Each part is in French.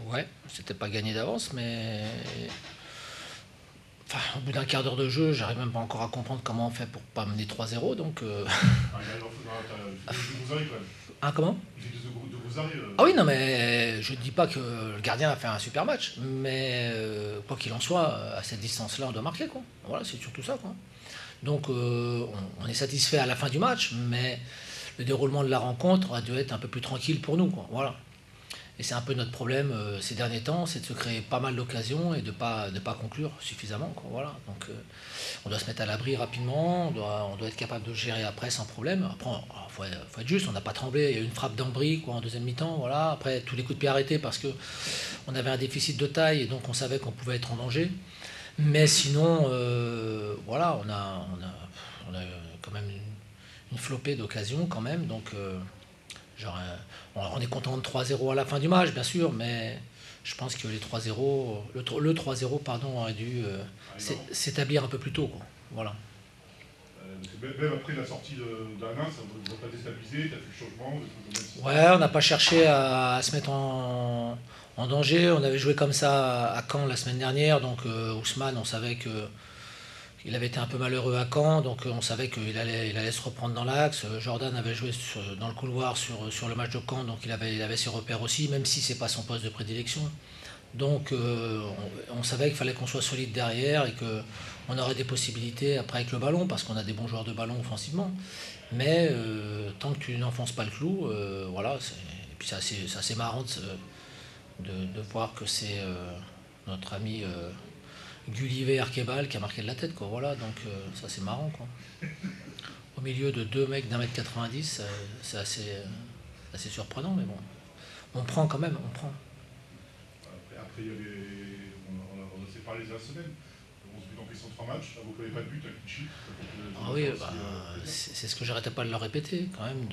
Ouais, c'était pas gagné d'avance, mais enfin, au bout d'un quart d'heure de jeu, j'arrive même pas encore à comprendre comment on fait pour pas mener 3-0. Donc, Ah, il fait deux gros arrêts quand même. hein, comment? Il fait deux gros arrêts. Ah oui, non, mais je dis pas que le gardien a fait un super match, mais quoi qu'il en soit, à cette distance-là, on doit marquer, quoi. Voilà, c'est surtout ça, quoi. Donc, on est satisfait à la fin du match, mais le déroulement de la rencontre a dû être un peu plus tranquille pour nous, quoi. Voilà. Et c'est un peu notre problème ces derniers temps, c'est de se créer pas mal d'occasions et de pas conclure suffisamment, quoi. Voilà. Donc, on doit se mettre à l'abri rapidement, on doit être capable de gérer après sans problème. Après, faut être juste, on n'a pas tremblé. Il y a eu une frappe d'Ambry quoi, en deuxième mi-temps. Voilà. Après, tous les coups de pied arrêtés parce qu'on avait un déficit de taille et donc on savait qu'on pouvait être en danger. Mais sinon, voilà, on a quand même une flopée d'occasions quand même. Donc, genre, on est content de 3-0 à la fin du match, bien sûr, mais je pense que les 3-0, le 3-0 pardon, aurait dû Arrive avant. s'établir un peu plus tôt. Quoi. Voilà. Même après la sortie d'Alain, ça ne vous a pas déstabilisé, tu as fait le changement, des trucs dans le même Ouais, système. on n'a pas cherché à se mettre en danger. On avait joué comme ça à Caen la semaine dernière, donc Ousmane, on savait que il avait été un peu malheureux à Caen, donc on savait qu'il allait se reprendre dans l'axe. Jordan avait joué dans le couloir sur le match de Caen, donc il avait ses repères aussi, même si c'est pas son poste de prédilection. Donc on savait qu'il fallait qu'on soit solide derrière et qu'on aurait des possibilités après avec le ballon, parce qu'on a des bons joueurs de ballon offensivement. Mais tant que tu n'enfonces pas le clou, voilà. Et puis c'est assez marrant de voir que c'est notre ami Gulliver Arkebal qui a marqué de la tête, quoi. Voilà, donc ça c'est marrant, quoi. Au milieu de deux mecs d'1,90 m, c'est assez surprenant, mais bon. On prend quand même, on prend. Après, il y avait, on a séparé les semaine. 11 buts encaissés en 3 matchs. Vous n'avez pas de but, un clean sheet. Ça fait que Ah ça oui, fait aussi bah, plaisir. c'est ce que j'arrêtais pas de leur répéter, quand même,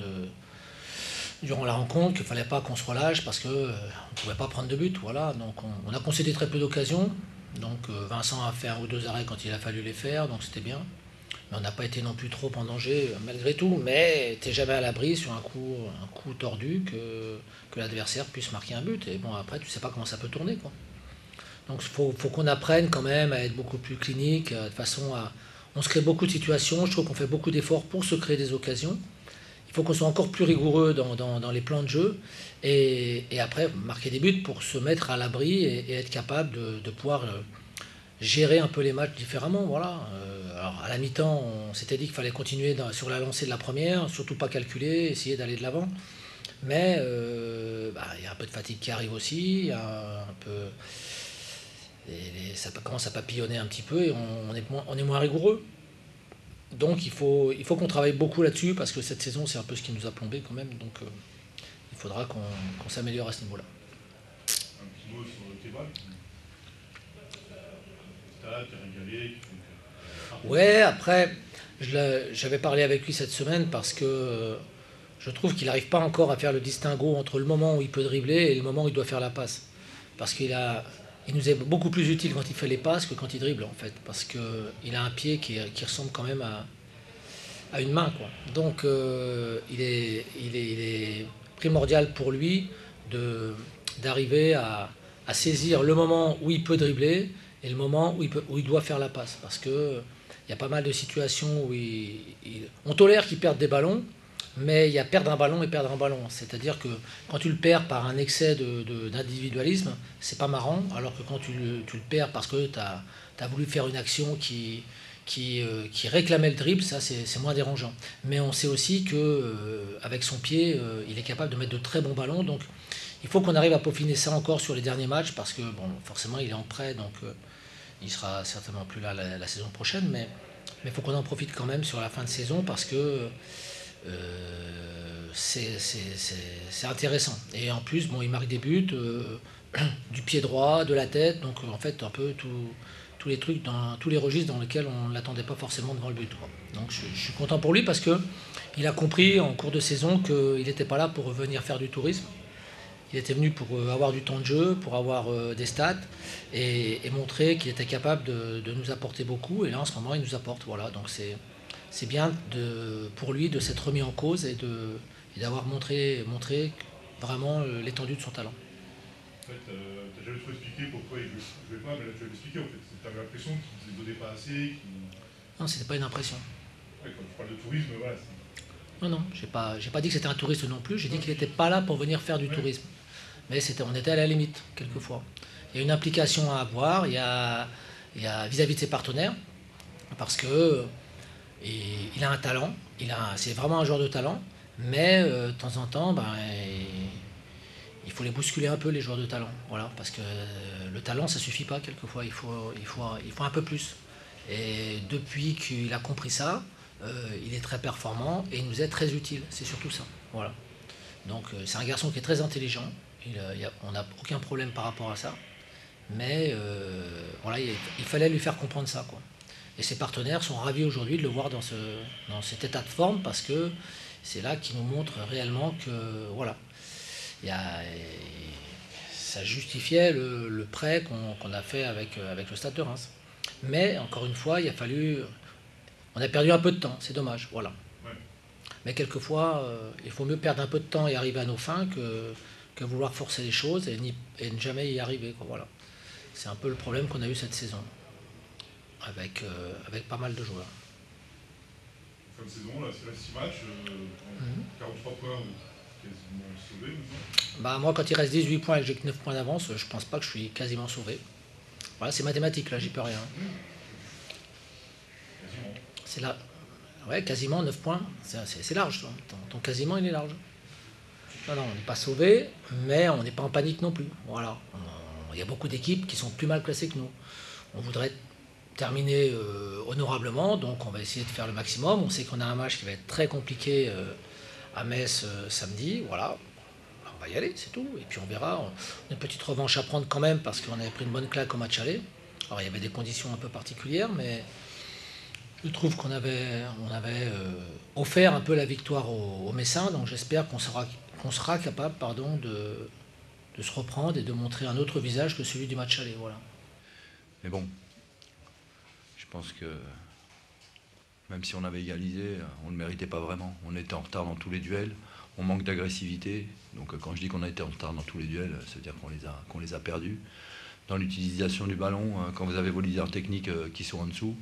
durant la rencontre, qu'il fallait pas qu'on se relâche parce qu'on ne pouvait pas prendre de but. Voilà. Donc on a concédé très peu d'occasions. Donc Vincent a fait un ou deux arrêts quand il a fallu les faire, donc c'était bien. Mais on n'a pas été non plus trop en danger malgré tout. Mais tu n'es jamais à l'abri sur un coup tordu que l'adversaire puisse marquer un but. Et bon, après, tu sais pas comment ça peut tourner, quoi. Donc il faut qu'on apprenne quand même à être beaucoup plus clinique, de façon à... On se crée beaucoup de situations, je trouve qu'on fait beaucoup d'efforts pour se créer des occasions. Il faut qu'on soit encore plus rigoureux dans les plans de jeu et après marquer des buts pour se mettre à l'abri et être capable de pouvoir gérer un peu les matchs différemment. Voilà. Alors à la mi-temps, on s'était dit qu'il fallait continuer sur la lancée de la première, surtout pas calculer, essayer d'aller de l'avant. Mais bah, y a un peu de fatigue qui arrive aussi, il y a un peu, ça commence à papillonner un petit peu et on est moins rigoureux. Donc il faut qu'on travaille beaucoup là-dessus parce que cette saison c'est un peu ce qui nous a plombé quand même. Donc il faudra qu'on s'améliore à ce niveau-là. Un petit mot sur Kebal, qui stade, qui a régalé, qui fait frapper des Ouais, buts. après, j'avais parlé avec lui cette semaine parce que je trouve qu'il n'arrive pas encore à faire le distinguo entre le moment où il peut dribbler et le moment où il doit faire la passe. Parce il nous est beaucoup plus utile quand il fait les passes que quand il dribble en fait. Parce qu'il a un pied qui ressemble quand même à une main, quoi. Donc il est primordial pour lui de, d'arriver à saisir le moment où il peut dribbler et le moment où il doit faire la passe. Parce que il y a pas mal de situations où on tolère qu'il perde des ballons, mais il y a perdre un ballon et perdre un ballon. C'est-à-dire que quand tu le perds par un excès d'individualisme, c'est pas marrant, alors que quand tu le perds parce que tu as voulu faire une action qui réclamait le dribble, ça c'est moins dérangeant. Mais on sait aussi que avec son pied, il est capable de mettre de très bons ballons. Donc il faut qu'on arrive à peaufiner ça encore sur les derniers matchs parce que bon, forcément il est en prêt, donc il sera certainement plus là la saison prochaine. Mais il faut qu'on en profite quand même sur la fin de saison parce que c'est intéressant. Et en plus, bon, il marque des buts du pied droit, de la tête, donc en fait un peu tous les trucs, dans tous les registres dans lesquels on ne l'attendait pas forcément devant le but, quoi. Donc je suis content pour lui parce que il a compris en cours de saison qu'il n'était pas là pour venir faire du tourisme. Il était venu pour avoir du temps de jeu, pour avoir des stats et montrer qu'il était capable de nous apporter beaucoup. Et là, en ce moment, il nous apporte. Voilà, donc c'est bien pour lui de s'être remis en cause et d'avoir montré vraiment l'étendue de son talent. En fait, t'as jamais trop expliqué pourquoi il jouait pas, mais là tu l'as expliqué en fait. T'avais l'impression qu'il ne donnait pas assez, Non, c'était pas une impression. Ouais, quand tu parles de tourisme, voilà. Non, non, j'ai pas dit que c'était un touriste non plus, j'ai dit qu'il n'était pas là pour venir faire du tourisme. Mais on était à la limite, quelquefois. Il y a une implication à avoir, il y a vis-à-vis de ses partenaires, parce que il a un talent, c'est vraiment un joueur de talent, mais de temps en temps, ben, il faut les bousculer un peu, les joueurs de talent. Voilà, parce que le talent, ça suffit pas quelquefois, il faut un peu plus. Et depuis qu'il a compris ça, il est très performant et il nous est très utile. C'est surtout ça. Voilà. Donc c'est un garçon qui est très intelligent. On n'a aucun problème par rapport à ça. Mais voilà, il fallait lui faire comprendre ça, quoi. Et ses partenaires sont ravis aujourd'hui de le voir dans cet état de forme parce que c'est là qu'il nous montre réellement que voilà, ça justifiait le prêt qu'on a fait avec le Stade de Reims. Mais encore une fois, on a perdu un peu de temps, c'est dommage, voilà. Ouais. Mais quelquefois, il faut mieux perdre un peu de temps et arriver à nos fins que vouloir forcer les choses et ne jamais y arriver, quoi, voilà. C'est un peu le problème qu'on a eu cette saison, avec pas mal de joueurs. Fin de saison, là, c'est là 6 matchs, 43 points quasiment sauvés maintenant. Bah, moi, quand il reste 18 points et que j'ai que 9 points d'avance, je pense pas que je suis quasiment sauvé. Voilà, c'est mathématique, là, j'y peux rien. Quasiment. C'est là. Ouais, quasiment 9 points, c'est large. Ton quasiment, il est large. Non, non, on n'est pas sauvé, mais on n'est pas en panique non plus. Voilà. Il y a beaucoup d'équipes qui sont plus mal classées que nous. On voudrait terminer honorablement, donc on va essayer de faire le maximum. On sait qu'on a un match qui va être très compliqué à Metz samedi. Voilà. On va y aller, c'est tout. Et puis on verra. On a une petite revanche à prendre quand même parce qu'on avait pris une bonne claque au match aller. Alors il y avait des conditions un peu particulières, mais je trouve qu'on avait offert un peu la victoire aux Messins, donc j'espère qu'on sera capable de se reprendre et de montrer un autre visage que celui du match aller. Voilà. Mais bon, je pense que même si on avait égalisé, on ne le méritait pas vraiment. On était en retard dans tous les duels, on manque d'agressivité. Donc quand je dis qu'on a été en retard dans tous les duels, ça veut dire qu'on les a perdus. Dans l'utilisation du ballon, quand vous avez vos leaders techniques qui sont en dessous,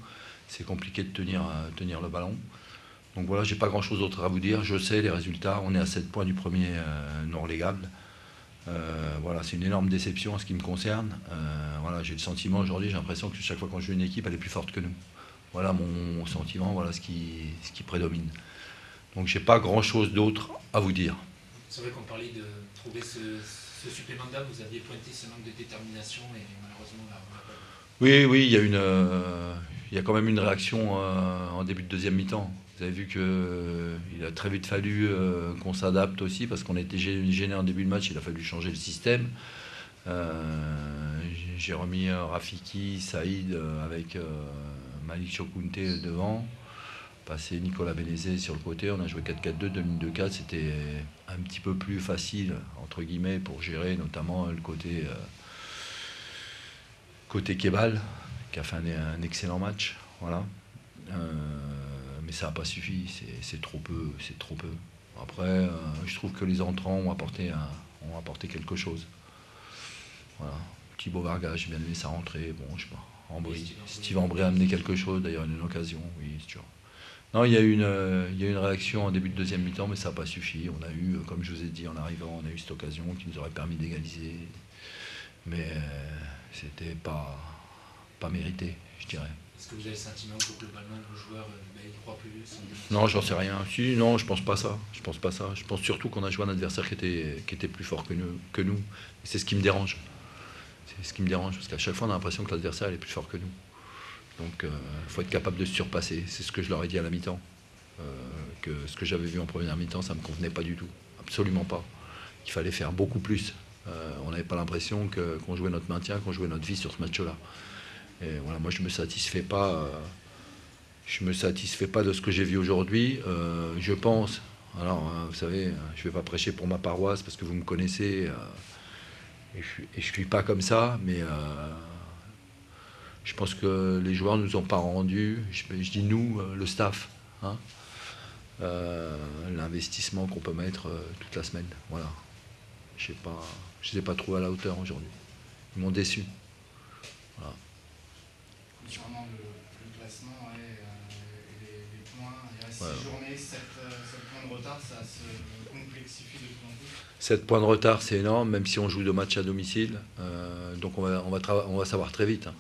c'est compliqué de tenir le ballon. Donc voilà, j'ai pas grand chose d'autre à vous dire. Je sais les résultats, on est à 7 points du premier non relégable. Voilà, c'est une énorme déception en ce qui me concerne. Voilà, j'ai le sentiment aujourd'hui, j'ai l'impression que chaque fois qu'on joue une équipe, elle est plus forte que nous. Voilà mon sentiment, voilà ce qui prédomine. Donc j'ai pas grand chose d'autre à vous dire. C'est vrai qu'on parlait de trouver ce supplément d'âme, vous aviez pointé ce manque de détermination et malheureusement là, on l'a pas vu. Oui, il y a quand même une réaction en début de deuxième mi-temps. Vous avez vu qu'il a très vite fallu qu'on s'adapte aussi parce qu'on était gêné en début de match, il a fallu changer le système. J'ai remis Rafiki, Saïd avec Malik Chokounte devant, passé Nicolas Bénézé sur le côté, on a joué 4-4-2, 2-4, c'était un petit peu plus facile entre guillemets pour gérer notamment le côté Kebal qui a fait un excellent match, voilà. Mais ça n'a pas suffi, c'est trop peu. Après, je trouve que les entrants ont apporté quelque chose. Voilà. Thibaut Vargas, j'ai bien aimé sa rentrée. Bon, je sais pas. Steve Ambré a amené quelque chose, d'ailleurs, une occasion. Oui, c'est sûr. Non, il y a eu une réaction en début de deuxième mi-temps, mais ça n'a pas suffi. On a eu, comme je vous ai dit en arrivant, on a eu cette occasion qui nous aurait permis d'égaliser. Mais c'était pas mérité, je dirais. Est-ce que vous avez le sentiment que globalement nos joueurs y croient plus? Non, j'en sais rien. Si, non, je pense pas ça. Je pense surtout qu'on a joué un adversaire qui était plus fort que nous. Et c'est ce qui me dérange. C'est ce qui me dérange, parce qu'à chaque fois on a l'impression que l'adversaire est plus fort que nous. Donc il faut être capable de se surpasser. C'est ce que je leur ai dit à la mi-temps. Que ce que j'avais vu en première mi-temps, ça ne me convenait pas du tout. Absolument pas. Il fallait faire beaucoup plus. On n'avait pas l'impression qu'on jouait notre maintien, qu'on jouait notre vie sur ce match-là. Et voilà, moi je me satisfais pas de ce que j'ai vu aujourd'hui. Je pense, alors vous savez, je vais pas prêcher pour ma paroisse parce que vous me connaissez et je suis pas comme ça, mais je pense que les joueurs nous ont pas rendu, je dis nous, le staff, hein, l'investissement qu'on peut mettre toute la semaine. Voilà. je ne les ai pas trouvés à la hauteur aujourd'hui. Ils m'ont déçu. Voilà. Concernant le classement et les points, il reste 6 journées, 7 points de retard, ça se complexifie de plus en plus. 7 points de retard, c'est énorme, même si on joue 2 matchs à domicile. Donc on va savoir très vite. Hein.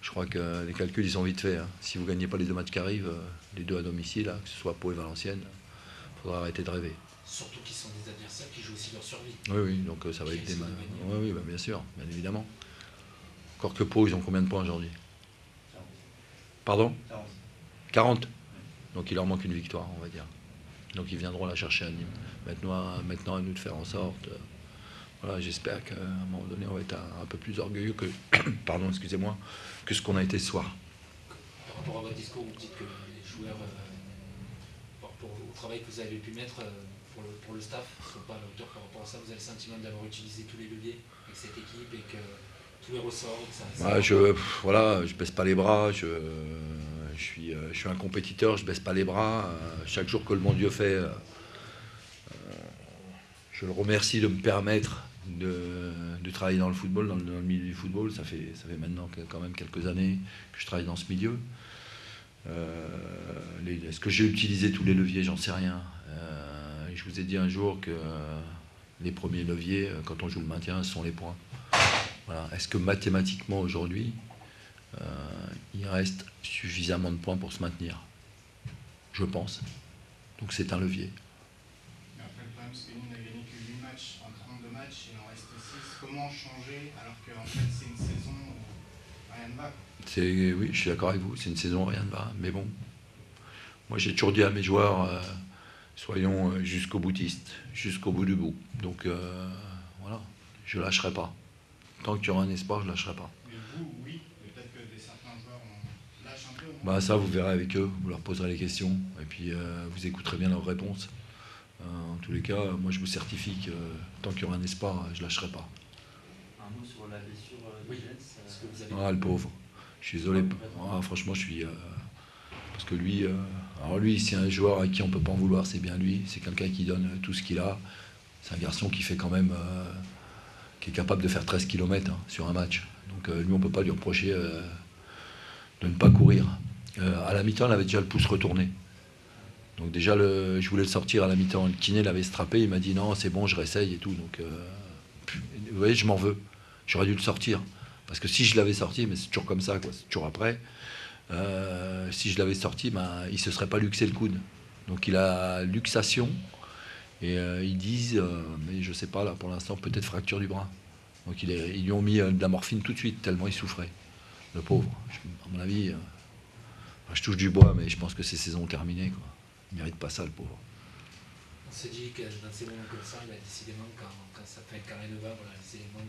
Je crois que les calculs, ils sont vite faits. Hein. Si vous ne gagnez pas les 2 matchs qui arrivent, les 2 à domicile, hein, que ce soit Pau et Valenciennes, il faudra arrêter de rêver. Surtout qu'ils sont des adversaires qui jouent aussi leur survie. Oui, donc ça va être des matchs. Oui, bien sûr, bien évidemment. Encore que Pau, ils ont combien de points aujourd'hui? Pardon? 40. Donc il leur manque une victoire, on va dire. Donc ils viendront la chercher à Nîmes. Maintenant à nous de faire en sorte. Voilà, j'espère qu'à un moment donné, on va être un peu plus orgueilleux que, pardon, excusez-moi, que ce qu'on a été ce soir. Par rapport à votre discours, vous dites que les joueurs, au travail que vous avez pu mettre pour le staff, ne sont pas à la hauteur par rapport à ça. Vous avez le sentiment d'avoir utilisé tous les leviers avec cette équipe et que tous les ressorts. Je baisse pas les bras. Je suis un compétiteur, je baisse pas les bras. Chaque jour que le bon Dieu fait, je le remercie de me permettre de travailler dans le football, dans le milieu du football. Ça fait maintenant quand même quelques années que je travaille dans ce milieu. Est-ce que j'ai utilisé tous les leviers? J'en sais rien. Je vous ai dit un jour que les premiers leviers, quand on joue le maintien, ce sont les points. Voilà. Est-ce que mathématiquement aujourd'hui, il reste suffisamment de points pour se maintenir? Je pense. Donc c'est un levier. Mais après le problème, c'est que nous, on n'a gagné que 8 matchs en 32 matchs, il en reste 6. Comment changer alors qu'en fait c'est une saison où rien ne va? Oui, je suis d'accord avec vous, c'est une saison où rien ne va. Mais bon, moi j'ai toujours dit à mes joueurs, soyons jusqu'au boutiste, jusqu'au bout du bout. Donc voilà, je ne lâcherai pas. Tant qu'il y aura un espoir, je ne lâcherai pas. Mais vous, oui, peut-être que certains joueurs lâchent un peu. Ça, vous verrez avec eux, vous leur poserez les questions, et puis vous écouterez bien leurs réponses. En tous les cas, moi je vous certifie que tant qu'il y aura un espoir, je ne lâcherai pas. Un mot sur la blessure de Jens. Le pauvre. Je suis désolé. Franchement, je suis... parce que lui, c'est un joueur à qui on ne peut pas en vouloir, c'est bien lui. C'est quelqu'un qui donne tout ce qu'il a. C'est un garçon qui fait quand même... qui est capable de faire 13 km sur un match. Donc lui, on ne peut pas lui reprocher de ne pas courir. À la mi-temps, il avait déjà le pouce retourné. Donc déjà, je voulais le sortir à la mi-temps. Le kiné l'avait strappé, il m'a dit non, c'est bon, je réessaye et tout. Donc, vous voyez, je m'en veux. J'aurais dû le sortir. Parce que si je l'avais sorti, mais c'est toujours comme ça, quoi, c'est toujours après, si je l'avais sorti, il ne se serait pas luxé le coude. Donc il a luxation. Et ils disent, mais je ne sais pas, là, pour l'instant, peut-être fracture du bras. Donc ils lui ont mis de la morphine tout de suite, tellement il souffrait. Le pauvre. À mon avis, je touche du bois, mais je pense que c'est saison terminée, quoi. Il ne mérite pas ça, le pauvre. On se dit que dans ces moments comme ça, décidément, quand ça fait carré de bas, voilà, les éléments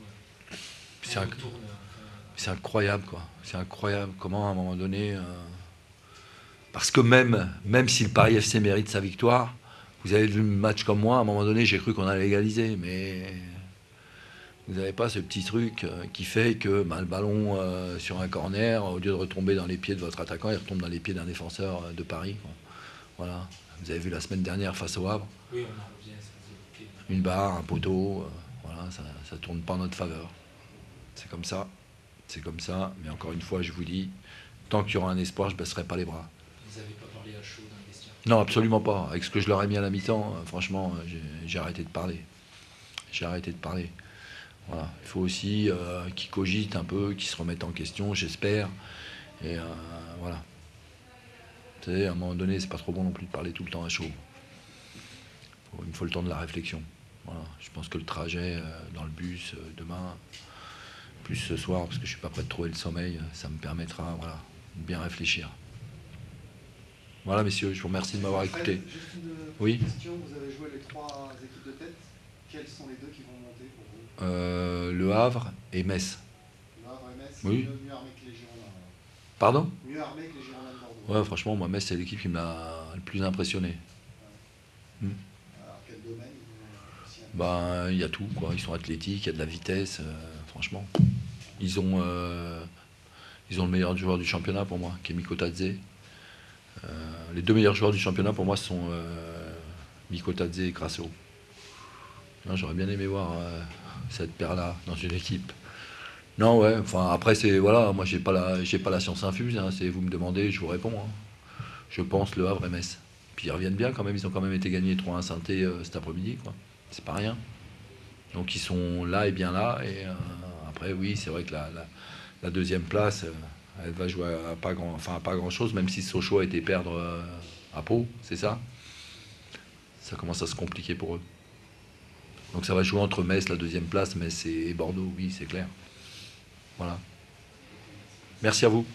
c'est incroyable, quoi. C'est incroyable comment, à un moment donné... Parce que même si le Paris FC mérite sa victoire, vous avez vu le match comme moi, à un moment donné, j'ai cru qu'on allait égaliser, mais vous n'avez pas ce petit truc qui fait que le ballon sur un corner, au lieu de retomber dans les pieds de votre attaquant, il retombe dans les pieds d'un défenseur de Paris, quoi. Voilà. Vous avez vu la semaine dernière face au Havre. Oui, on en revient. Une barre, un poteau, voilà, ça ne tourne pas en notre faveur. C'est comme ça. C'est comme ça. Mais encore une fois, je vous dis, tant qu'il y aura un espoir, je ne baisserai pas les bras. Vous n'avez pas parlé à chaud dans le vestiaire? Non, absolument pas. Avec ce que je leur ai mis à la mi-temps, franchement, j'ai arrêté de parler. J'ai arrêté de parler. Voilà. Il faut aussi qu'ils cogitent un peu, qu'ils se remettent en question, j'espère. Et voilà. Vous savez, à un moment donné, c'est pas trop bon non plus de parler tout le temps à chaud. Il me faut le temps de la réflexion. Voilà. Je pense que le trajet dans le bus demain, plus ce soir, parce que je suis pas prêt de trouver le sommeil, ça me permettra, voilà, de bien réfléchir. Voilà, messieurs, je vous remercie de m'avoir écouté. Juste une question, vous avez joué les 3 équipes de tête. Quelles sont les 2 qui vont monter pour vous? Le Havre et Metz. Le Havre et Metz, oui. Mieux armé que les Girondins. Pardon? Mieux armé que les Girondins de Bordeaux. Ouais, franchement, moi, Metz, c'est l'équipe qui m'a le plus impressionné. Ouais. Alors, quel domaine? Il y a tout, quoi. Ils sont athlétiques, il y a de la vitesse, franchement. Ils ont le meilleur joueur du championnat pour moi, qui est Miko Tadze. Les 2 meilleurs joueurs du championnat pour moi sont Miko Tadze et Crasso. J'aurais bien aimé voir cette paire-là dans une équipe. Non, ouais, enfin, après, c'est, voilà, moi, j'ai pas la science infuse, hein, c'est vous me demandez, je vous réponds. Hein. Je pense Le Havre et Metz. Puis ils reviennent bien quand même, ils ont quand même été gagnés 3-1 à Saint-Étienne cet après-midi, quoi. C'est pas rien. Donc ils sont là et bien là, et après, oui, c'est vrai que la deuxième place, elle va jouer à pas grand-chose, même si Sochaux a été perdre à Pau, c'est ça. Ça commence à se compliquer pour eux. Donc ça va jouer entre Metz, la deuxième place, Metz et Bordeaux, oui, c'est clair. Voilà. Merci à vous.